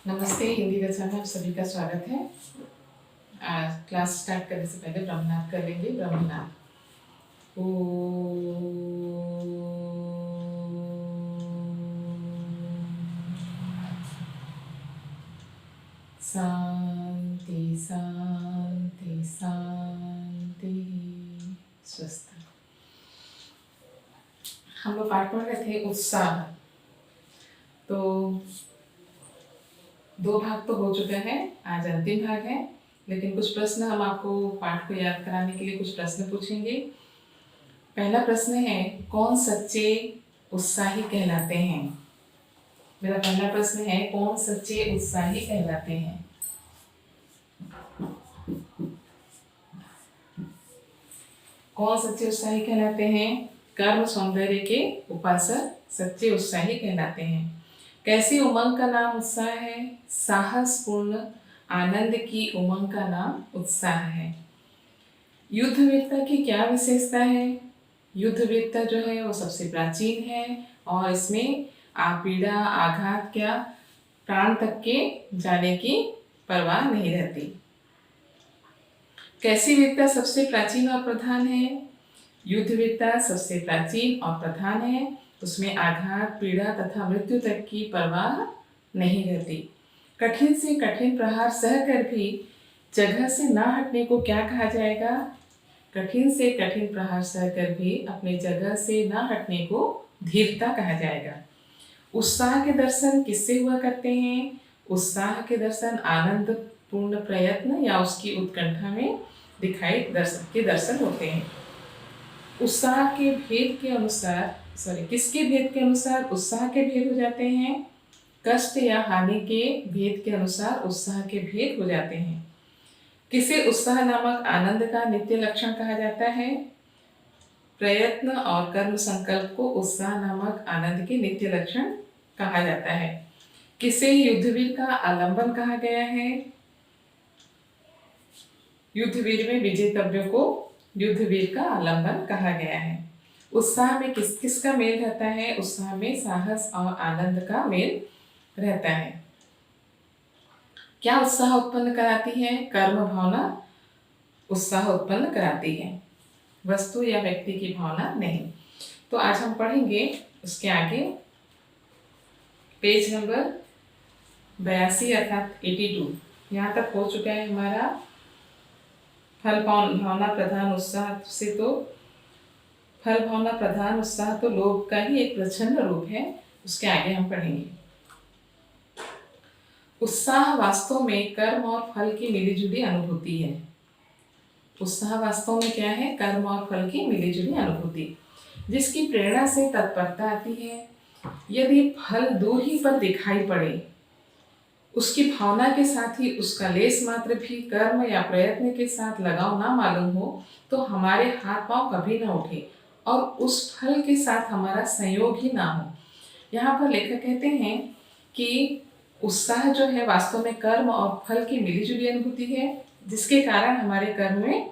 नमस्ते। हिंदी कक्षा में आप सभी का स्वागत है। क्लास स्टार्ट करने से पहले ब्रह्मनाद कर लेंगे। ब्रह्मनाद। शांति शांति शांति। स्वस्थ। हम लोग पाठ पढ़ रहे थे उत्साह। तो 2 भाग तो हो चुका है, आज अंतिम भाग है। लेकिन कुछ प्रश्न हम आपको पाठ को याद कराने के लिए कुछ प्रश्न पूछेंगे। पहला प्रश्न है, कौन सच्चे उत्साही कहलाते हैं? मेरा पहला प्रश्न है, कौन सच्चे उत्साही कहलाते हैं? कौन सच्चे उत्साही कहलाते हैं? कर्म सौंदर्य के उपासक सच्चे उत्साही कहलाते हैं। कैसी उमंग का नाम उत्साह है? साहसपूर्ण आनंद की उमंग का नाम उत्साह है। युद्ध वीरता की क्या विशेषता है? युद्ध वीरता जो है वो सबसे प्राचीन है और इसमें पीड़ा, आघात, क्या प्राण तक के जाने की परवाह नहीं रहती। कैसी वीरता सबसे प्राचीन और प्रधान है? युद्ध वीरता सबसे प्राचीन और प्रधान है। उसमें आघात, पीड़ा तथा मृत्यु तक की परवाह नहीं रहती। कठिन से कठिन प्रहार सहकर भी जगह से ना हटने को क्या कहा जाएगा? कठिन से कठिन प्रहार सहकर भी अपने जगह से ना हटने को धीरता कहा जाएगा। उत्साह के दर्शन किससे हुआ करते हैं? उत्साह के दर्शन आनंद पूर्ण प्रयत्न या उसकी उत्कंठा में दिखाई दर्शन होते हैं। उत्साह के भेद के अनुसार किसके भेद के अनुसार उत्साह के भेद हो जाते हैं? कष्ट या हानि के भेद के अनुसार उत्साह के भेद हो जाते हैं। किसे उत्साह नामक आनंद का नित्य लक्षण कहा जाता है? प्रयत्न और कर्म संकल्प को उत्साह नामक आनंद के नित्य लक्षण कहा जाता है। किसे युद्धवीर का आलंबन कहा गया है? युद्धवीर में विजेतव्यों को युद्धवीर का आलंबन कहा गया है। उत्साह में किसका मेल रहता है? उत्साह में साहस और आनंद का मेल रहता है। क्या उत्साह उत्पन्न कराती है? कर्म भावना उत्साह उत्पन्न कराती है, वस्तु या व्यक्ति की भावना नहीं। तो आज हम पढ़ेंगे उसके आगे पेज नंबर 82 अर्थात 82। यहाँ तक हो चुका है हमारा फल भावना प्रधान उत्साह से। तो फल भावना प्रधान उत्साह तो लोभ का ही एक प्रच्छन्न रूप है। उसके आगे हम पढ़ेंगे। उत्साह वास्तव में कर्म और फल की मिलीजुली अनुभूति है। उत्साह वास्तव में क्या है? कर्म और फल की मिलीजुली अनुभूति, जिसकी प्रेरणा से तत्परता आती है। यदि फल दूर ही पर दिखाई पड़े, उसकी भावना के साथ ही उसका लेस मात्र भी कर्म या प्रयत्न के साथ लगाव ना मालूम हो, तो हमारे हाथ पांव कभी ना उठे और उस फल के साथ हमारा संयोग ही ना हो। यहाँ पर लेखक कहते हैं कि उत्साह जो है वास्तव में कर्म और फल की मिलीजुली अनुभूति है, जिसके कारण हमारे कर्म में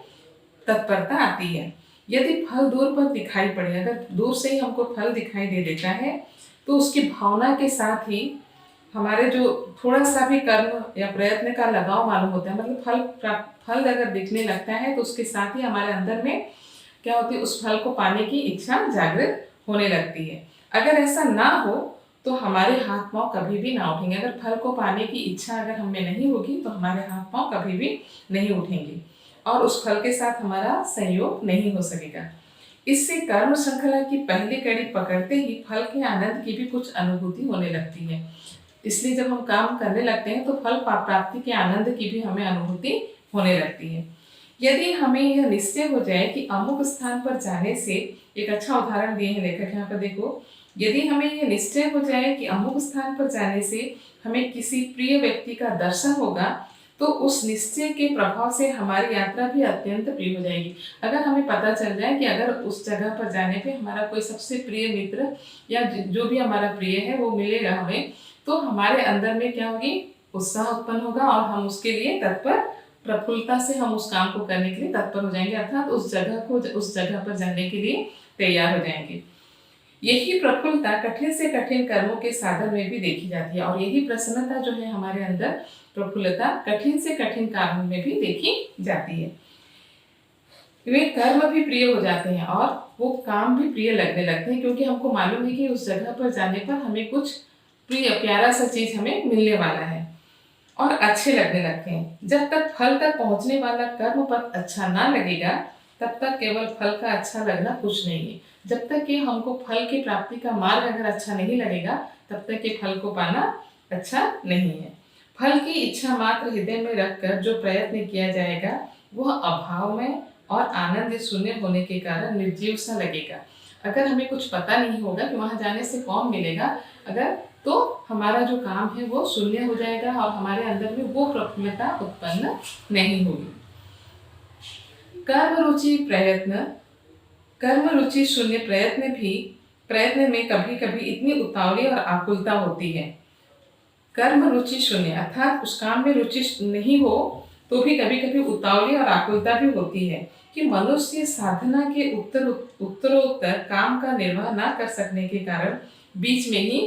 तत्परता आती है। यदि फल दूर पर दिखाई पड़े, अगर दूर से ही हमको फल दिखाई दे देता है, तो उसकी भावना के साथ ही हमारे जो थोड़ा सा भी कर्म या प्रयत्न का लगाव मालूम होता है, मतलब फल अगर दिखने लगता है, तो उसके साथ ही हमारे अंदर में क्या होती है? उस फल को पाने की इच्छा जागृत होने लगती है। अगर ऐसा ना हो तो हमारे हाथ पांव कभी भी ना उठेंगे। अगर फल को पाने की इच्छा अगर हमें नहीं होगी, तो हमारे हाथ पांव कभी भी नहीं उठेंगे और उस फल के साथ हमारा संयोग नहीं हो सकेगा। इससे कर्म श्रृंखला की पहली कड़ी पकड़ते ही फल के आनंद की भी कुछ अनुभूति होने लगती है। इसलिए जब हम काम करने लगते हैं, तो फल प्राप्ति के आनंद की भी हमें अनुभूति होने लगती है। यदि हमें यह निश्चय हो जाए कि अमुक स्थान पर जाने से, एक अच्छा उदाहरण दिए हैं लेखक यहाँ पर, देखो, यदि हमें यह निश्चय हो जाए कि अमुक स्थान पर जाने से हमें किसी प्रिय व्यक्ति का दर्शन होगा, तो उस निश्चय के प्रभाव से हमारी यात्रा भी अत्यंत प्रिय हो जाएगी। अगर हमें पता चल जाए कि अगर उस जगह पर जाने पे हमारा कोई सबसे प्रिय मित्र या जो भी हमारा प्रिय है वो मिलेगा हमें, तो हमारे अंदर में क्या होगी? उत्साह उत्पन्न होगा और हम उसके लिए तत्पर, प्रफुल्लता से हम उस काम को करने के लिए तत्पर हो जाएंगे, अर्थात उस जगह पर जाने के लिए तैयार हो जाएंगे। यही प्रफुल्लता कठिन से कठिन कर्मों के साधन में भी देखी जाती है और यही प्रसन्नता जो है हमारे अंदर, प्रफुल्लता कठिन से कठिन कार्यों में भी देखी जाती है। वे कर्म भी प्रिय हो जाते हैं और वो काम भी प्रिय लगने लगते हैं, क्योंकि हमको मालूम है कि उस जगह पर जाने पर हमें कुछ प्रिय प्यारा सा चीज हमें मिलने वाला है और अच्छे लगने लगते हैं। जब तक फल तक पहुंचने वाला कर्म पथ अच्छा ना लगेगा, तब तक केवल फल का अच्छा लगना कुछ नहीं है। जब तक कि हमको फल की प्राप्ति का मार्ग अगर अच्छा नहीं लगेगा, तब तक कि फल को पाना अच्छा नहीं है। फल की इच्छा मात्र हृदय में रखकर जो प्रयत्न किया जाएगा, वह अभाव में और आनंद शून्य होने के कारण निर्जीव सा लगेगा। अगर हमें कुछ पता नहीं होगा कि वहां जाने से कौन मिलेगा, अगर तो हमारा जो काम है वो शून्य हो जाएगा और हमारे अंदर में वो प्रफुल्लता उत्पन्न नहीं होगी। कर्म रुचि प्रयत्न, कर्म रुचि शून्य प्रयत्न में कभी कभी इतनी उतावली और आकुलता होती है। कर्म रुचि शून्य अर्थात उस काम में रुचि नहीं हो तो भी कभी कभी उतावली और आकुलता भी होती है कि मनुष्य साधना के उत्तरोत्तर काम का निर्वाह ना कर सकने के कारण बीच में ही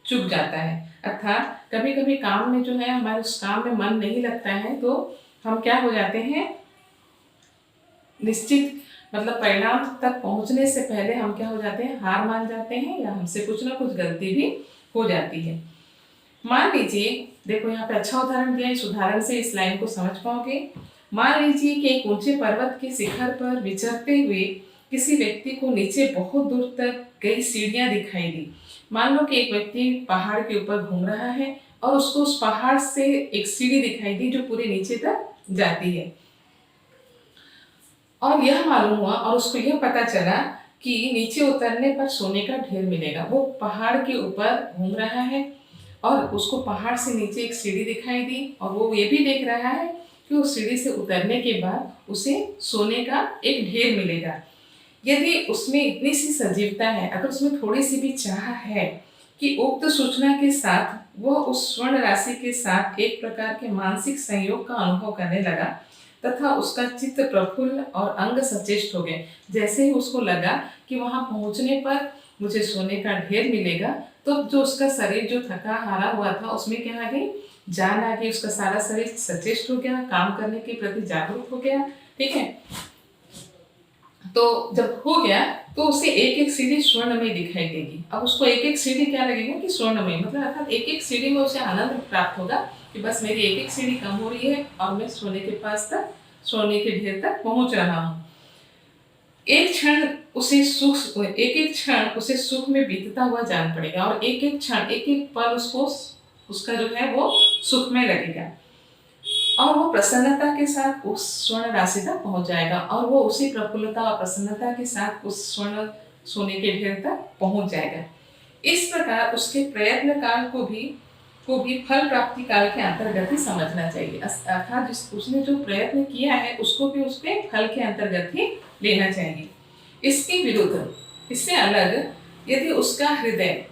चूक जाता है। अर्थात कभी कभी काम में जो है हमारे उस काम में मन नहीं लगता है, तो हम क्या हो जाते हैं, निश्चित मतलब परिणाम तक पहुंचने से पहले हम क्या हो जाते हैं, हार मान जाते हैं या हमसे कुछ ना कुछ गलती भी हो जाती है। मान लीजिए, देखो यहाँ पे अच्छा उदाहरण दिया है, इस उदाहरण से इस लाइन को समझ पाओगे। मान लीजिए कि एक ऊंचे पर्वत के शिखर पर विचरते हुए किसी व्यक्ति को नीचे बहुत दूर तक कई सीढ़ियां दिखाई दी। मान लो कि एक व्यक्ति पहाड़ के ऊपर घूम रहा है और उसको उस पहाड़ से एक सीढ़ी दिखाई दी जो पूरे नीचे तक जाती है, और यह मालूम हुआ और उसको यह पता चला कि नीचे उतरने पर सोने का ढेर मिलेगा। वो पहाड़ के ऊपर घूम रहा है और उसको पहाड़ से नीचे एक सीढ़ी दिखाई दी और वो ये भी देख रहा है कि उस सीढ़ी से उतरने के बाद उसे सोने का एक ढेर मिलेगा। यदि उसमें इतनी सी सजीवता है, अगर उसमें थोड़ी सी भी चाह है कि उक्त सूचना के साथ वह उस स्वर्ण राशि के साथ एक प्रकार के मानसिक संयोग का अनुभव करने लगा तथा उसका चित्त प्रफुल्ल और अंग सचेष्ट हो गए। जैसे ही उसको लगा कि वहां पहुंचने पर मुझे सोने का ढेर मिलेगा, तो जो उसका शरीर जो थका हारा हुआ था उसमें क्या आ गई, जान आ गई। उसका सारा शरीर सचेष्ट हो गया, काम करने के प्रति जागरूक हो गया। ठीक है, तो जब हो गया तो उसे एक एक सीढ़ी स्वर्ण में दिखाई देगी। अब उसको एक एक सीढ़ी क्या लगेगा कि स्वर्ण में, मतलब अर्थात एक एक सीढ़ी में उसे आनंद प्राप्त होगा कि बस मेरी एक एक सीढ़ी कम हो रही है और मैं सोने के पास तक, सोने के ढेर तक पहुंच रहा हूँ। एक क्षण उसे सुख, एक एक क्षण उसे सुख में बीतता हुआ जान पड़ेगा और एक एक क्षण, एक एक पल उसको उसका जो है वो सुख में लगेगा और वो प्रसन्नता के साथ उस स्वर्ण राशि तक पहुंच जाएगा और वो उसी प्रफुल्लता और प्रसन्नता के साथ उस स्वर्ण सोने के ढेर तक पहुंच जाएगा। इस प्रकार उसके प्रयत्न काल को भी फल प्राप्ति काल के अंतर्गत ही समझना चाहिए। अर्थात उसने जो प्रयत्न किया है उसको भी उसके फल के अंतर्गत ही लेना चाहिए। इसके विरुद्ध, इससे अलग, यदि उसका हृदय,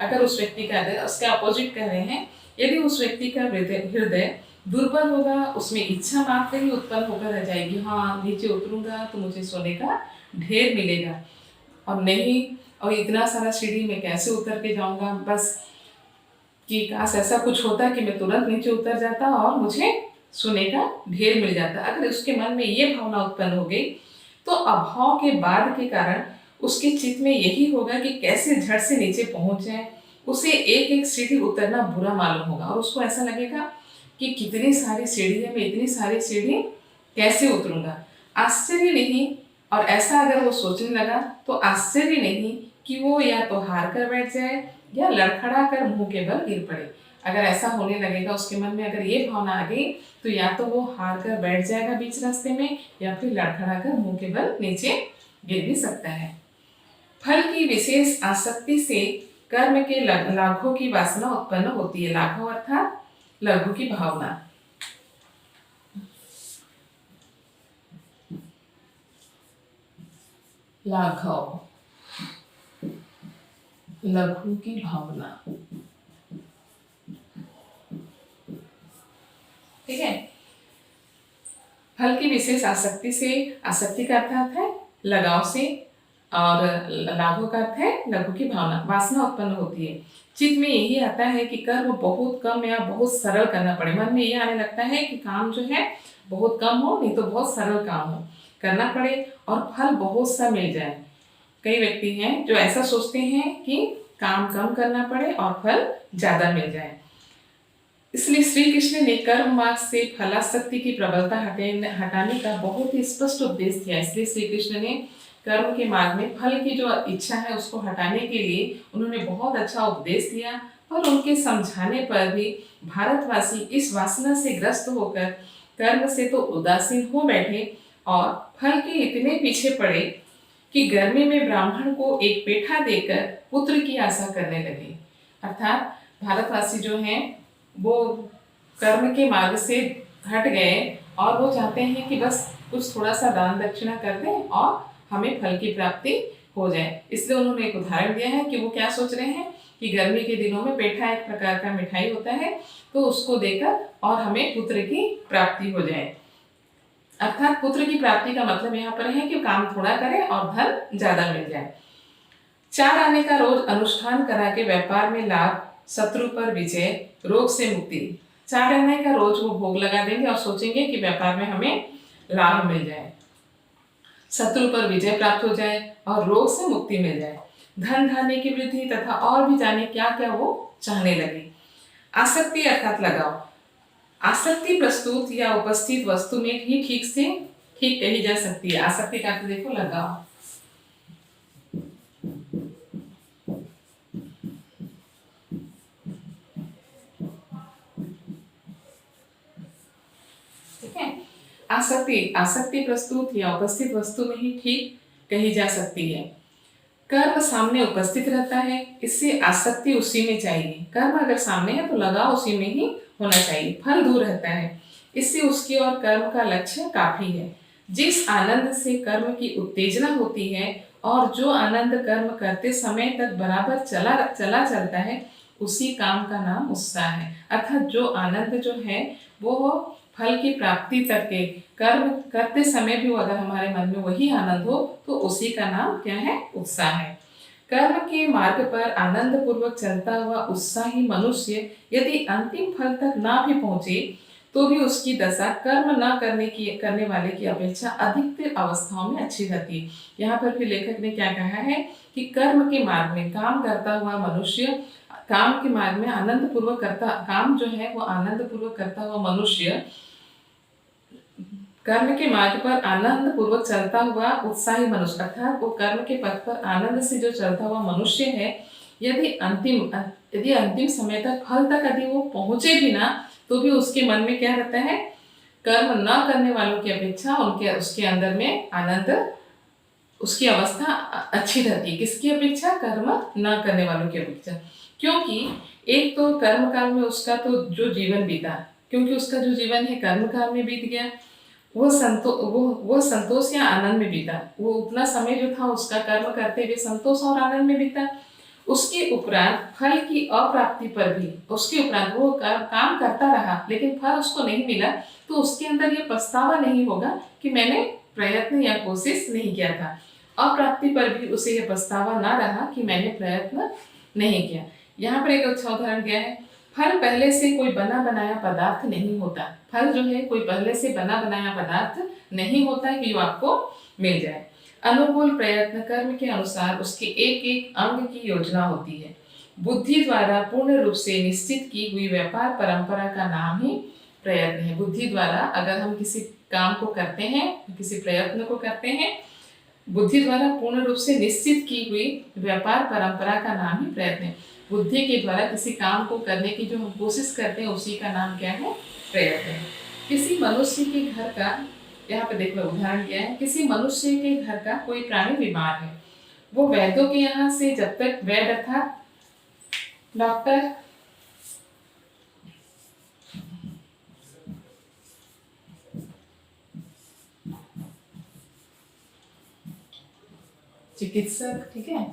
अगर उस व्यक्ति का हृदय, उसके अपोजिट कह रहे हैं, यदि उस व्यक्ति का हृदय दुर्बल होगा, उसमें इच्छा मात्र ही उत्पन्न होकर रह जाएगी, हाँ नीचे उतरूंगा तो मुझे सोने का ढेर मिलेगा और नहीं, और इतना सारा सीढ़ी में कैसे उतर के जाऊंगा, बस कि काश ऐसा कुछ होता कि मैं तुरंत नीचे उतर जाता और मुझे सोने का ढेर मिल जाता। अगर उसके मन में ये भावना उत्पन्न हो गई तो अभाव के बाद के कारण उसके चित्त में यही होगा कि कैसे झट से नीचे पहुंच जाए। उसे एक एक सीढ़ी उतरना बुरा मालूम होगा और उसको ऐसा लगेगा कि कितनी सारी सीढ़ी है, मैं इतनी सारी सीढ़ी कैसे उतरूंगा। आश्चर्य नहीं, और ऐसा अगर वो सोचने लगा तो आश्चर्य नहीं कि वो या तो हार कर बैठ जाए या लड़खड़ा कर मुंह के बल गिर पड़े। अगर ऐसा होने लगेगा उसके मन में, अगर ये भावना आ गई, तो या तो वो हार कर बैठ जाएगा बीच रास्ते में या फिर लड़खड़ा कर मुंह के बल नीचे गिर भी सकता है। फल की विशेष आसक्ति से कर्म के लाभों की वासना उत्पन्न होती है। लाघव अर्थात लघु की भावना। लाघव, लघु की भावना। ठीक है, फल की विशेष आसक्ति से, आसक्ति का अर्थ है लगाव से, और लाघव का अर्थ है लघु की भावना, वासना उत्पन्न होती है। चित्त में यही आता है कि कर्म बहुत कम या बहुत सरल करना पड़े। मन में ये आने लगता है कि काम जो है बहुत कम हो, नहीं तो बहुत सरल काम हो करना पड़े और फल बहुत सा मिल जाए। कई व्यक्ति हैं जो ऐसा सोचते हैं कि काम कम करना पड़े और फल ज्यादा मिल जाए। इसलिए श्री कृष्ण ने कर्म मार्ग से फलासक्ति की प्रबलता हटाने का बहुत ही स्पष्ट उपदेश दिया। इसलिए श्री कृष्ण ने कर्म के मार्ग में फल की जो इच्छा है उसको हटाने के लिए उन्होंने बहुत अच्छा उपदेश दिया। और उनके समझाने पर भी भारतवासी इस वासना से ग्रस्त होकर कर्म से तो उदासीन हो बैठे और फल के इतने पीछे पड़े कि गर्मी में ब्राह्मण को एक पेठा देकर पुत्र की आशा करने लगे। अर्थात भारतवासी जो हैं वो कर्म के मार्ग से हट गए और वो चाहते हैं कि बस कुछ थोड़ा सा दान दक्षिणा कर दें और हमें फल की प्राप्ति हो जाए। इसलिए उन्होंने एक उदाहरण दिया है कि वो क्या सोच रहे हैं कि गर्मी के दिनों में पेठा एक प्रकार का मिठाई होता है, तो उसको देकर और हमें पुत्र की प्राप्ति हो जाए। अर्थात पुत्र की प्राप्ति का मतलब यहाँ पर है कि काम थोड़ा करें और धन ज्यादा मिल जाए। 4 आने का रोज अनुष्ठान करा के व्यापार में लाभ, शत्रु पर विजय, रोग से मुक्ति। 4 आने का रोज वो भोग लगा देंगे और सोचेंगे कि व्यापार में हमें लाभ मिल जाए, शत्रु पर विजय प्राप्त हो जाए और रोग से मुक्ति मिल जाए, धन धान्य की वृद्धि तथा और भी जाने क्या क्या वो चाहने लगे। आसक्ति अर्थात लगाव। आसक्ति प्रस्तुत या उपस्थित वस्तु में ही ठीक कही जा सकती है। आसक्ति का अर्थ देखो लगाव। ठीक है, आसक्ति प्रस्तुत या उपस्थित वस्तु में ही ठीक कही जा सकती है। कर्म सामने उपस्थित रहता है, इससे आसक्ति उसी में चाहिए। कर्म अगर सामने है तो लगाव उसी में ही होना चाहिए। फल दूर रहता है, इससे उसकी और कर्म का लक्ष्य काफी है। जिस आनंद से कर्म की उत्तेजना होती है और जो आनंद कर्म करते समय तक बराबर चलता है, उसी काम का नाम उत्साह है। अर्थात जो आनंद जो है वो फल की प्राप्ति तक के कर्म करते समय भी अगर हमारे मन में वही आनंद हो तो उसी का नाम क्या है? उत्साह है। कर्म के मार्ग पर आनंद पूर्वक चलता हुआ उत्साही मनुष्य यदि अंतिम फल तक ना भी पहुंचे तो भी उसकी दशा कर्म न करने वाले की अपेक्षा अधिकतर अवस्थाओं में अच्छी रहती है। यहाँ पर भी लेखक ने क्या कहा है कि कर्म के मार्ग में काम करता हुआ मनुष्य, काम के मार्ग में आनंद पूर्वक काम जो है वो आनंद पूर्वक करता हुआ मनुष्य, कर्म के मार्ग पर आनंद पूर्वक चलता हुआ उत्साही मनुष्य, अर्थात वो कर्म के पथ पर आनंद से जो चलता हुआ मनुष्य है, यदि अंतिम समय तक फल तक यदि वो पहुंचे भी ना तो भी उसके मन में क्या रहता है? कर्म न करने वालों की अपेक्षा उसके अंदर में आनंद, उसकी अवस्था अच्छी रहती है। किसकी अपेक्षा? कर्म न करने वालों की अपेक्षा। क्योंकि एक तो कर्म काल में उसका तो जो जीवन बीता, क्योंकि उसका जो जीवन है कर्म काल में बीत गया, वो संतोष या आनंद में बीता। वो उतना समय जो था उसका कर्म करते हुए संतोष और आनंद में बीता। उसके उपरांत फल की अप्राप्ति पर भी, उसके उपरांत वो काम करता रहा लेकिन फल उसको नहीं मिला, तो उसके अंदर ये पछतावा नहीं होगा कि मैंने प्रयत्न या कोशिश नहीं किया था। अप्राप्ति पर भी उसे ये पछतावा ना रहा कि मैंने प्रयत्न नहीं किया। यहाँ पर एक अच्छा उदाहरण दिया है, फल पहले से कोई बना बनाया पदार्थ नहीं होता। फल जो है कोई पहले से बना बनाया पदार्थ नहीं होता है कि वो आपको मिल जाए। अनुकूल प्रयत्न कर्म के अनुसार उसके एक एक अंग की योजना होती है। बुद्धि द्वारा पूर्ण रूप से निश्चित की हुई व्यापार परंपरा का नाम ही प्रयत्न है। बुद्धि द्वारा अगर हम किसी काम को करते हैं, किसी प्रयत्न को करते हैं, बुद्धि द्वारा पूर्ण रूप से निश्चित की हुई व्यापार परंपरा का नाम ही प्रयत्न है। बुद्धि के द्वारा किसी काम को करने की जो हम कोशिश करते हैं उसी का नाम क्या है? प्रयत्न है। किसी मनुष्य के घर का, यहाँ पे देखो उदाहरण दिया है, किसी मनुष्य के घर का कोई प्राणी बीमार है, वो वैद्यों के यहाँ से जब तक वैद्य अर्थात डॉक्टर चिकित्सक, ठीक है,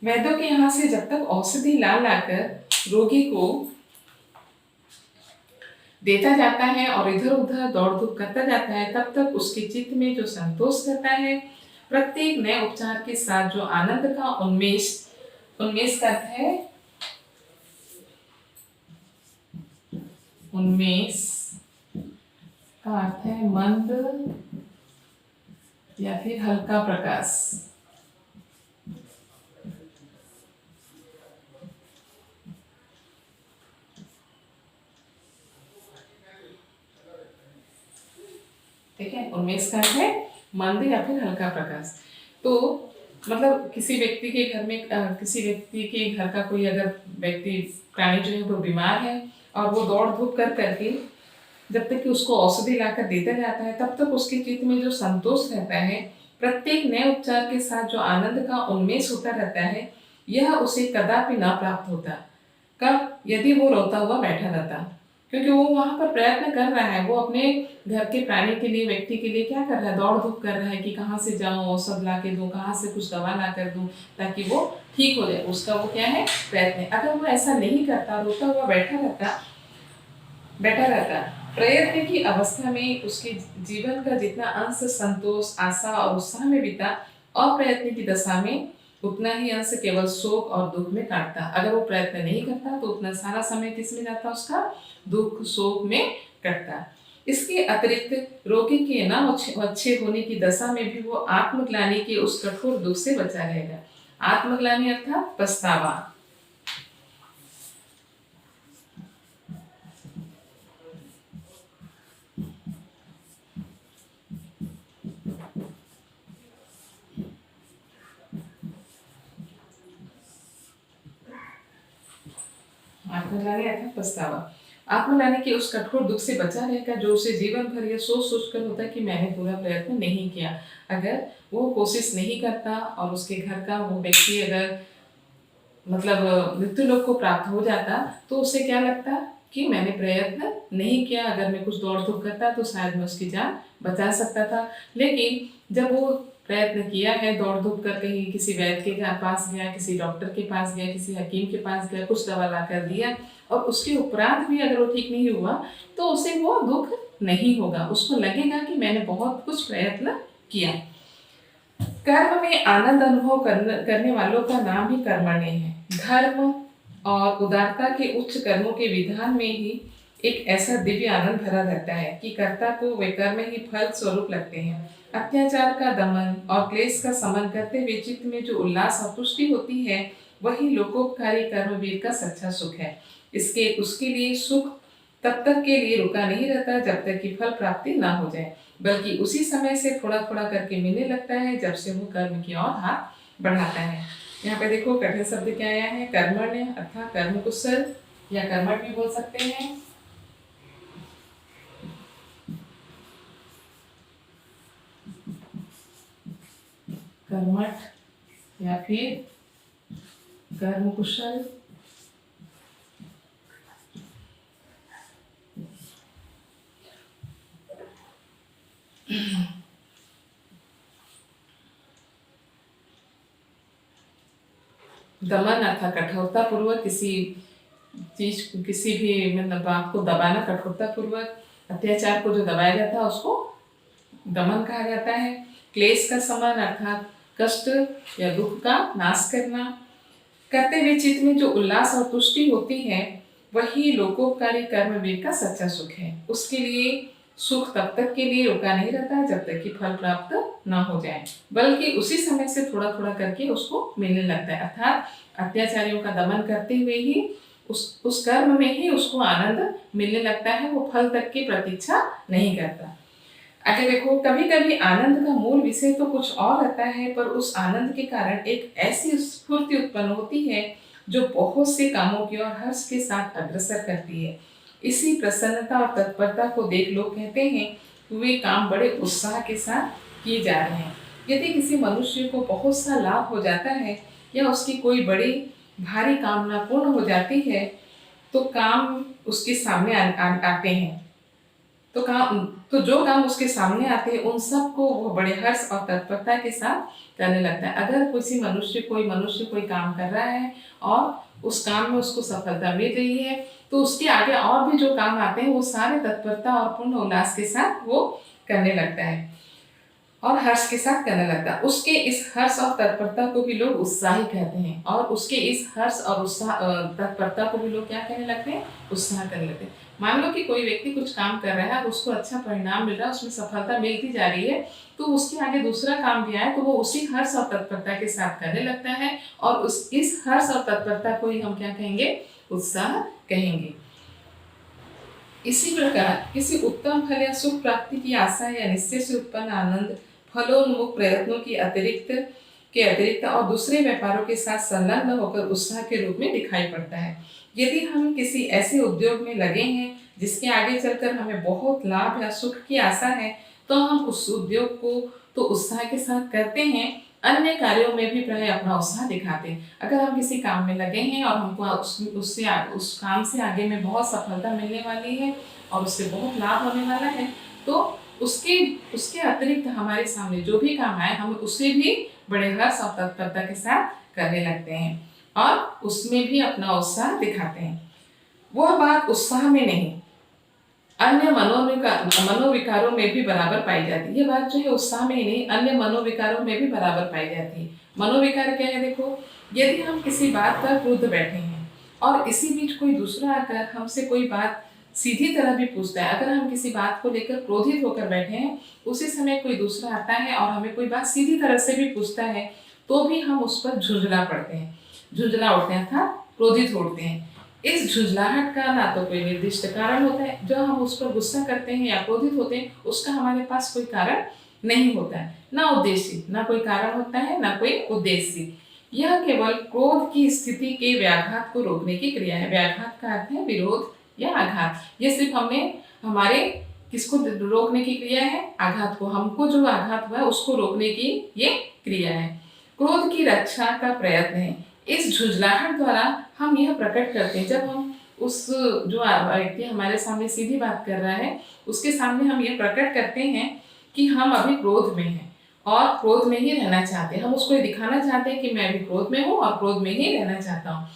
वैद्यों के यहाँ से जब तक औषधि ला लाकर रोगी को देता जाता है और इधर उधर दौड़ धूप करता जाता है, तब तक उसके चित्त में जो संतोष रहता है, प्रत्येक नए उपचार के साथ जो आनंद का उन्मेष, उन्मेष का अर्थ है उन्मेष का अर्थ है मंद या फिर हल्का प्रकाश। ठीक है, उन्मेष का अर्थ है मंद या फिर हल्का प्रकाश। तो मतलब किसी व्यक्ति के घर में किसी व्यक्ति के घर का कोई अगर व्यक्ति प्राणी जो है वो बीमार है और वो दौड़ धूप कर करके जब तक कि उसको औषधि लाकर देता जाता है, तब तक उसके चित्त में जो संतोष रहता है, प्रत्येक नए उपचार के साथ जो आनंद का उन्मेष होता रहता है, यह उसे कदापि ना प्राप्त होता। कब? यदि वो रोता हुआ बैठा रहता, क्योंकि वो वहां पर प्रयत्न कर रहा है, वो अपने घर के प्राणी के लिए, व्यक्ति के लिए क्या कर रहा है, दौड़ धूप कर रहा है कि कहाँ से जाऊं, औषध ला के दूं, कहाँ से कुछ दवा ला कर दूं ताकि वो ठीक हो जाए। उसका वो क्या है, प्रयत्न। अगर वो ऐसा नहीं करता, रोता हुआ बैठा रहता, प्रयत्न की अवस्था में उसके जीवन का जितना अंश संतोष, आशा और उत्साह में बीता, अप्रयत्न की दशा में उतना ही अंश केवल शोक और दुख में काटता। अगर वो प्रयत्न नहीं करता तो उतना सारा समय किस में जाता, उसका दुख शोक में कटता। इसके अतिरिक्त रोगी के न अच्छे होने की दशा में भी वो आत्मग्लानि के उस कठोर दुख से बचा रहेगा। आत्मग्लानि अर्थात पछतावा। आत्मग्लानि अर्थात पछतावा। आत्मग्लानि के उस कठोर दुख से बचा रहेगा जो उसे जीवन भर यह सोच सोच कर होता है कि मैंने पूरा प्रयत्न नहीं किया। अगर वो कोशिश नहीं करता और उसके घर का वो व्यक्ति अगर मतलब मृत्यु लोक को प्राप्त हो जाता, तो उसे क्या लगता कि मैंने प्रयत्न नहीं किया, अगर मैं कुछ दौड़ धूप करता तो शायद मैं उसकी जान बचा सकता था। लेकिन जब वो प्रयत्न किया है, दौड़ धूप कर कहीं किसी वैद्य के पास गया, किसी डॉक्टर के पास गया, किसी हकीम के पास गया, कुछ दवा ला कर दिया और उसके उपरांत भी अगर वो ठीक नहीं हुआ, तो उसे वो दुख नहीं होगा। उसको लगेगा कि मैंने बहुत कुछ प्रयत्न किया। कर्म में आनंद अनुभव करने वालों का नाम ही कर्मण्य है। धर्म और उदारता के उच्च कर्मों के विधान में ही एक ऐसा दिव्य आनंद भरा रहता है कि कर्ता को वे कर्म ही फल स्वरूप लगते हैं। अत्याचार का दमन और क्लेश का समन करते हुए चित्त में जो उल्लास और तुष्टि होती है, वही लोकोपकारी कर्मवीर का सच्चा सुख है। उसके लिए सुख तब तक के लिए रुका नहीं रहता जब तक कि फल प्राप्ति ना हो जाए, बल्कि उसी समय से थोड़ा थोड़ा करके मिलने लगता है जब से वो कर्म की ओर हाथ बढ़ाता है। यहाँ पे देखो कठिन शब्द क्या आया है, कर्मण्य अर्थात कर्म कुशल या कर्मठ भी बोल सकते हैं। कर्मठ या फिर कर्म कुशल। दमन अर्थात कठोरता पूर्वक किसी चीज, किसी भी मतलब बात को दबाना, कठोरता पूर्वक। अत्याचार को जो दबाया जाता है उसको दमन कहा जाता है। क्लेश का समन अर्थात कष्ट या दुख का नाश करना। करते हुए चित्त में जो उल्लास और तुष्टि होती है, वही लोकोपकारी कर्मवीर का सच्चा सुख है। उसके लिए सुख तब तक के लिए रुका नहीं रहता जब तक कि फल प्राप्त न हो जाए, बल्कि उसी समय से थोड़ा थोड़ा करके उसको मिलने लगता है। अर्थात अत्याचारियों का दमन करते हुए ही उस कर्म में ही उसको आनंद मिलने लगता है, वो फल तक की प्रतीक्षा नहीं करता। अगर देखो कभी कभी आनंद का मूल विषय तो कुछ और रहता है, पर उस आनंद के कारण एक ऐसी स्फूर्ति उत्पन्न होती है जो बहुत से कामों की ओर हर्ष के साथ अग्रसर करती है। इसी प्रसन्नता और तत्परता को देख लोग कहते हैं कि वे काम बड़े उत्साह के साथ किए जा रहे हैं। यदि किसी मनुष्य को बहुत सा लाभ हो जाता है या उसकी कोई बड़ी भारी कामना पूर्ण हो जाती है, तो काम उसके सामने आते हैं, तो जो काम उसके सामने आते हैं उन सब को वो बड़े हर्ष और तत्परता के साथ करने लगता है। अगर कोई मनुष्य कोई काम कर रहा है और उस काम में उसको सफलता मिल रही है, तो उसके आगे और भी जो काम आते हैं वो सारे तत्परता और पूर्ण उल्लास के साथ वो करने लगता है और हर्ष के साथ करने लगता है। उसके इस हर्ष और तत्परता को भी लोग उत्साह ही कहते हैं, और उसके इस हर्ष और उत्साह तत्परता को भी लोग क्या कहने लगते हैं? उत्साह करने लगते हैं। मान लो कि कोई व्यक्ति कुछ काम कर रहा है, उसको अच्छा परिणाम मिल रहा है, उसमें सफलता मिलती जा रही है, तो उसके आगे दूसरा काम भी आए तो वो उसी हर्ष और तत्परता के साथ करने लगता है, और इस हर्ष और तत्परता को ही हम क्या कहेंगे? उत्साह कहेंगे। इसी प्रकार किसी उत्तम फल या सुख प्राप्ति की आशा या निश्चय से उत्पन्न आनंद फलोन्मुख प्रयत्नों की अतिरिक्त और दूसरे व्यापारों के साथ संलग्न होकर उत्साह के रूप में दिखाई पड़ता है। यदि हम किसी ऐसे उद्योग में लगे हैं जिसके आगे चलकर हमें बहुत लाभ या सुख की आशा है, तो हम उस उद्योग को तो उत्साह के साथ करते हैं, अन्य कार्यों में भी प्राय अपना उत्साह दिखाते हैं। अगर हम किसी काम में लगे हैं और हमको उस काम से आगे में बहुत सफलता मिलने वाली है और उससे बहुत लाभ होने वाला है, तो उसके अतिरिक्त हमारे सामने जो भी काम आए हम उसे भी बड़े हर्ष और तत्परता के साथ करने लगते हैं और उसमें भी अपना उत्साह दिखाते हैं। वह बात उत्साह में नहीं, अन्य मनोविकारों में भी बराबर पाई जाती है। ये बात जो है उत्साह में ही नहीं, अन्य मनोविकारों में भी बराबर पाई जाती है। मनोविकार क्या है? देखो, यदि हम किसी बात पर क्रुद्ध बैठे हैं और इसी बीच कोई दूसरा आकर हमसे कोई बात सीधी तरह भी पूछता है, अगर हम किसी बात को लेकर क्रोधित होकर बैठे हैं, उसी समय कोई दूसरा आता है और हमें कोई बात सीधी तरह से भी पूछता है, तो भी हम उस पर झुंझला पड़ते हैं, झुंझला उठते हैं अर्थात क्रोधित होते हैं। इस झुंझलाहट का ना तो कोई निर्दिष्ट कारण होता है, जो हम उस पर गुस्सा करते हैं या क्रोधित होते हैं उसका हमारे पास कोई कारण नहीं होता है, ना उद्देश्य, ना कोई कारण होता है ना कोई उद्देश्य। यह केवल क्रोध की स्थिति के व्याघात को रोकने की क्रिया है। व्याघात का अर्थ है विरोध या आघात। ये सिर्फ हमने हमारे किसको रोकने की क्रिया है? आघात को, हमको जो आघात हुआ है उसको रोकने की ये क्रिया है। क्रोध की रक्षा का प्रयत्न है। इस झुंझलाहट द्वारा हम यह प्रकट करते हैं, जब हम उस जो व्यक्ति हमारे सामने सीधी बात कर रहा है उसके सामने हम ये प्रकट करते हैं कि हम अभी क्रोध में हैं और क्रोध में ही रहना चाहते हैं। हम उसको दिखाना चाहते हैं कि मैं अभी क्रोध में हूँ और क्रोध में ही रहना चाहता हूँ।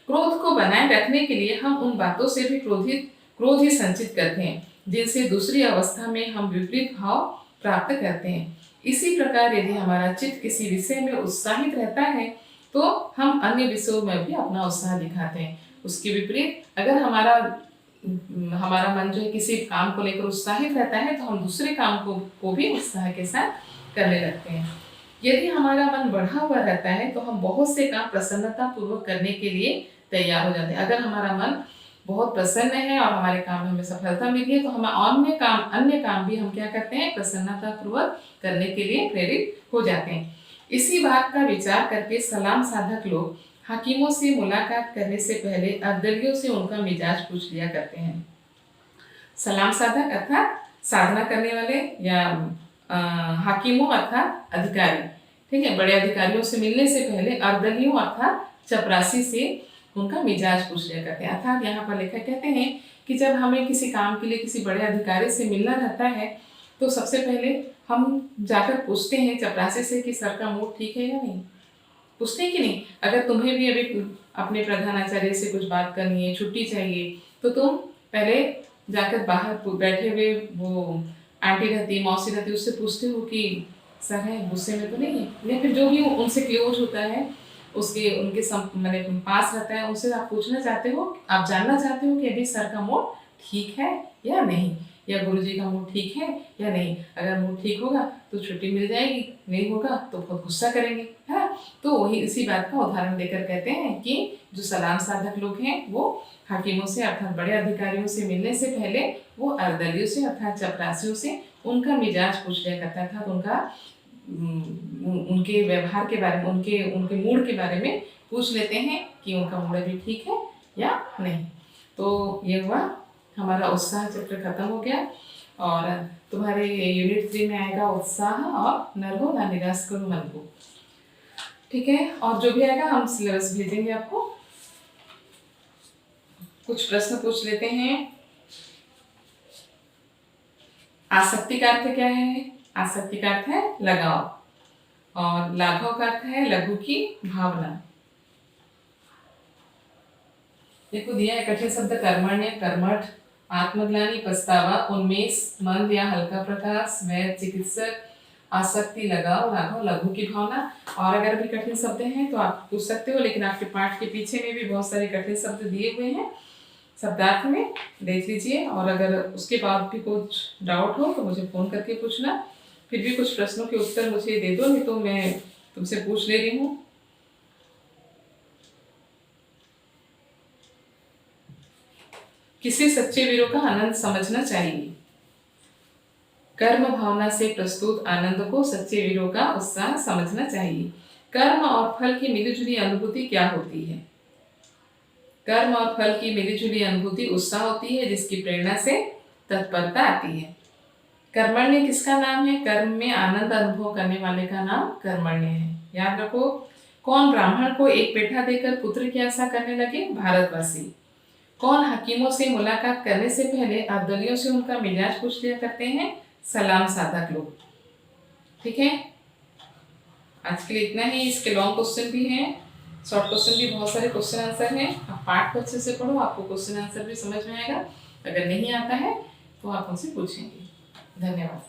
क्रोध को बनाए रखने के लिए हम उन बातों से भी क्रोध ही संचित करते हैं जिनसे दूसरी अवस्था में हम विपरीत भाव प्राप्त करते हैं। इसी प्रकार यदि हमारा चित्त किसी विषय में उत्साहित रहता है तो हम अन्य विषयों में भी अपना उत्साह दिखाते हैं। उसके विपरीत अगर हमारा मन जो है किसी काम को लेकर उत्साहित रहता है तो हम दूसरे काम को भी उत्साह के साथ करने लगते हैं। यदि हमारा मन बढ़ा हुआ रहता है तो हम बहुत से काम प्रसन्नता पूर्वक करने के लिए तैयार हो जाते हैं। अगर हमारा मन बहुत प्रसन्न है और हमारे काम में हमें सफलता मिली है तो हम अन्य काम भी हम क्या करते हैं? प्रसन्नता पूर्वक करने के लिए प्रेरित हो जाते हैं। इसी बात का विचार करके सलाम साधक लोग हाकिमों से मुलाकात करने से पहले अर्दलियों से उनका मिजाज पूछ लिया करते हैं। सलाम साधक अर्थात साधना करने वाले या हाकिमों अर्थात अधिकारी, ठीक है, बड़े अधिकारियों से मिलने से पहले अर्दलियों अर्थात चपरासी से उनका मिजाज पूछ लिया करते हैं। अर्थात यहाँ पर लेखक कहते हैं कि जब हमें किसी काम के लिए किसी बड़े अधिकारी से मिलना रहता है तो सबसे पहले हम जाकर पूछते हैं चपरासी से कि सर का मूड ठीक है या नहीं। पूछते हैं कि नहीं? अगर तुम्हें भी अभी अपने प्रधानाचार्य से कुछ बात करनी है, छुट्टी चाहिए, तो तुम पहले जाकर बाहर बैठे हुए वो आंटी रहती, मौसी रहती, उससे पूछते हो कि सर है, गुस्से में तो नहीं है, या फिर जो भी उनसे क्लोज होता है उनके मैंने पास रहता है, उनसे आप पूछना चाहते हो, आप जानना चाहते हो कि अभी सर का मूड ठीक है या नहीं, या गुरुजी का मूड ठीक है या नहीं। अगर मूड ठीक होगा तो छुट्टी मिल जाएगी, नहीं होगा तो बहुत गुस्सा करेंगे, है। तो वही इसी बात का उदाहरण देकर कहते हैं कि जो सलाम साधक लोग हैं वो हाकिमों से अर्थात बड़े अधिकारियों से मिलने से पहले वो अर्दलियों से अर्थात चपरासियों से उनका मिजाज पूछ लिया करता था, उनका उनके व्यवहार के बारे में, उनके मूड के बारे में पूछ लेते हैं कि उनका मूड अभी ठीक है या नहीं। तो ये हुआ हमारा उत्साह चक्र खत्म हो गया और तुम्हारे यूनिट 3 में आएगा उत्साह और नरगो ना निराश करो मन को, ठीक है। और जो भी आएगा हम सिलेबस भेजेंगे आपको। कुछ प्रश्न पूछ लेते हैं। आसक्ति का अर्थ क्या है? आसक्ति का अर्थ है लगाव और लाघव का अर्थ है लघु की भावना। देखो दिया है कठिन शब्द कर्मण्य, कर्मठ, आत्मग्लानि, पछतावा, उन्मेष, मंद या हल्का प्रकाश, वैध, चिकित्सक, आसक्ति, लगाव, राघव, लघु की भावना। और अगर भी कठिन शब्द हैं तो आप पूछ सकते हो, लेकिन आपके पाठ के पीछे में भी बहुत सारे कठिन शब्द दिए हुए हैं शब्दार्थ में, देख लीजिए। और अगर उसके बाद भी कुछ डाउट हो तो मुझे फ़ोन करके पूछना। फिर भी कुछ प्रश्नों के उत्तर मुझे दे दो, नहीं तो मैं तुमसे पूछ ले रही हूँ। किसी सच्चे वीरों का आनंद समझना चाहिए। कर्म भावना से प्रस्तुत आनंद को सच्चे वीरों का उत्साह समझना चाहिए। कर्म और फल की मिलीजुली अनुभूति क्या होती है? कर्म और फल की मिलीजुली अनुभूति उत्साह होती है, जिसकी प्रेरणा से तत्परता आती है। कर्मण्य किसका नाम है? कर्म में आनंद अनुभव करने वाले का नाम कर्मण्य है। याद रखो। कौन ब्राह्मण को एक पेठा देकर पुत्र की आशा करने लगे? भारतवासी। कौन हकीमों से मुलाकात करने से पहले अर्दलियों से उनका मिजाज पूछ लिया करते हैं? सलाम साधक लोग। ठीक है, आज के लिए इतना ही। इसके लॉन्ग क्वेश्चन भी हैं, शॉर्ट क्वेश्चन भी, बहुत सारे क्वेश्चन आंसर हैं। आप पाठ को अच्छे से पढ़ो, आपको क्वेश्चन आंसर भी समझ में आएगा। अगर नहीं आता है तो आप उनसे पूछेंगे। धन्यवाद।